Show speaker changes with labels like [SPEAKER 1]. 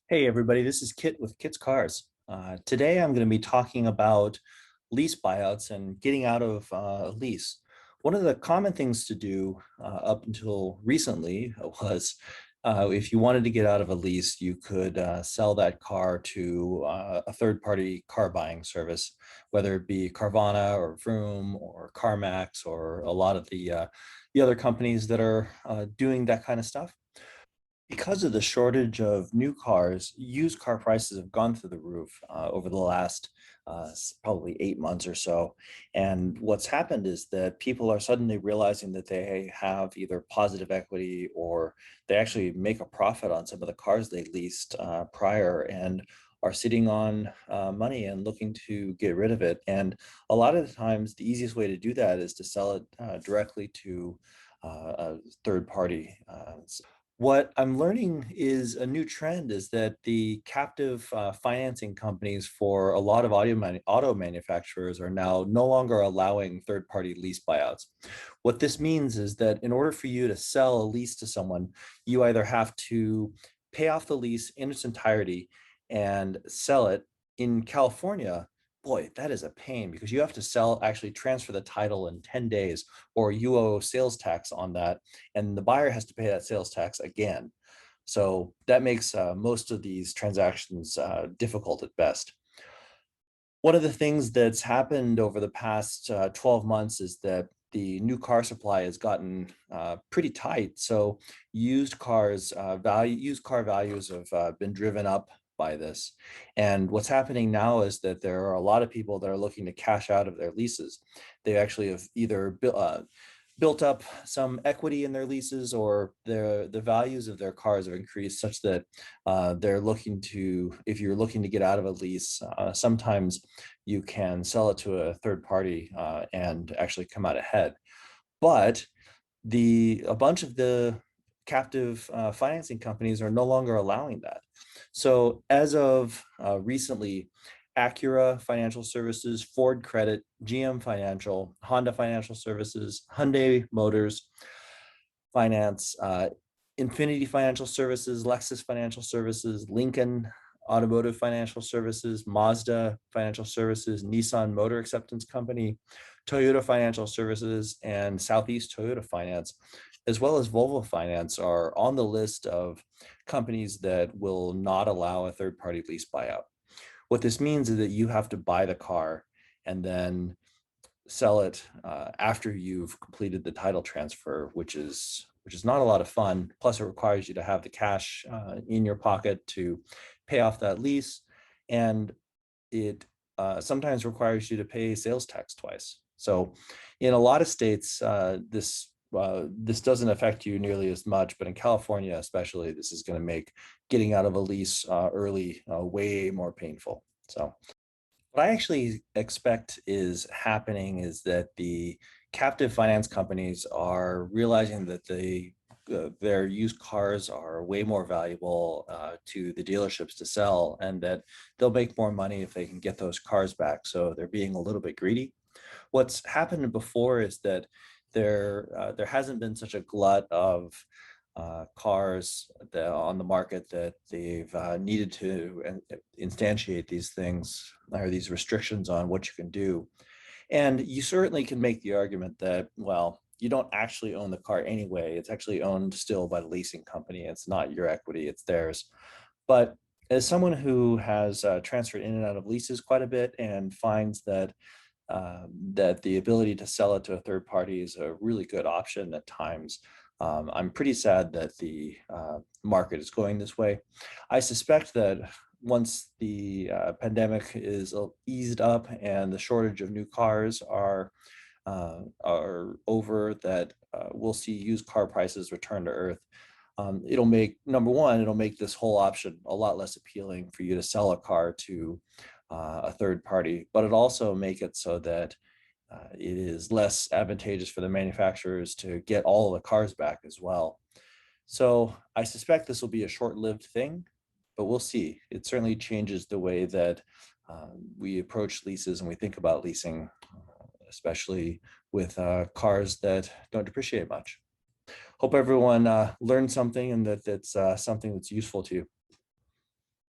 [SPEAKER 1] Hey everybody, this is Kit with Kit's Cars. Today I'm going to be talking about lease buyouts and getting out of a lease. One of the common things to do up until recently was if you wanted to get out of a lease, you could sell that car to a third-party car buying service, whether it be Carvana or Vroom or Carmax or a lot of the other companies that are doing that kind of stuff. Because of the shortage of new cars, used car prices have gone through the roof over the last probably 8 months or so. And what's happened is that people are suddenly realizing that they have either positive equity or they actually make a profit on some of the cars they leased prior and are sitting on money and looking to get rid of it. And a lot of the times, the easiest way to do that is to sell it directly to a third party. What I'm learning is a new trend is that the captive financing companies for a lot of auto manufacturers are now no longer allowing third-party lease buyouts. What this means is that in order for you to sell a lease to someone, you either have to pay off the lease in its entirety and sell it. In California, boy, that is a pain because you have to actually transfer the title in 10 days, or you owe sales tax on that, and the buyer has to pay that sales tax again. So that makes most of these transactions difficult at best. One of the things that's happened over the past 12 months is that the new car supply has gotten pretty tight. So used car values have been driven up by this. And what's happening now is that there are a lot of people that are looking to cash out of their leases. They actually have either built up some equity in their leases, or the values of their cars have increased such that they're looking to, if you're looking to get out of a lease, sometimes you can sell it to a third party and actually come out ahead. But a bunch of the captive financing companies are no longer allowing that. So as of recently, Acura Financial Services, Ford Credit, GM Financial, Honda Financial Services, Hyundai Motors Finance, Infiniti Financial Services, Lexus Financial Services, Lincoln Automotive Financial Services, Mazda Financial Services, Nissan Motor Acceptance Company, Toyota Financial Services, and Southeast Toyota Finance, as well as Volvo Finance, are on the list of companies that will not allow a third-party lease buyout. What this means is that you have to buy the car and then sell it after you've completed the title transfer, which is not a lot of fun. Plus, it requires you to have the cash in your pocket to pay off that lease, and it sometimes requires you to pay sales tax twice. So, in a lot of states, this doesn't affect you nearly as much, but in California especially, this is going to make getting out of a lease early way more painful. So what I actually expect is happening is that the captive finance companies are realizing that their used cars are way more valuable to the dealerships to sell, and that they'll make more money if they can get those cars back. So they're being a little bit greedy. What's happened before is that there hasn't been such a glut of cars on the market that they've needed to instantiate these things, or these restrictions on what you can do. And you certainly can make the argument that, well, you don't actually own the car anyway. It's actually owned still by the leasing company. It's not your equity, it's theirs. But as someone who has transferred in and out of leases quite a bit and finds that that the ability to sell it to a third party is a really good option at times, I'm pretty sad that the market is going this way. I suspect that once the pandemic is eased up and the shortage of new cars are over, that we'll see used car prices return to earth. It'll make, number one, it'll make this whole option a lot less appealing for you to sell a car to a third party, but it also make it so that it is less advantageous for the manufacturers to get all of the cars back as well. So I suspect this will be a short-lived thing, but we'll see. It certainly changes the way that we approach leases and we think about leasing, especially with cars that don't depreciate much. Hope everyone learned something and that it's something that's useful to you.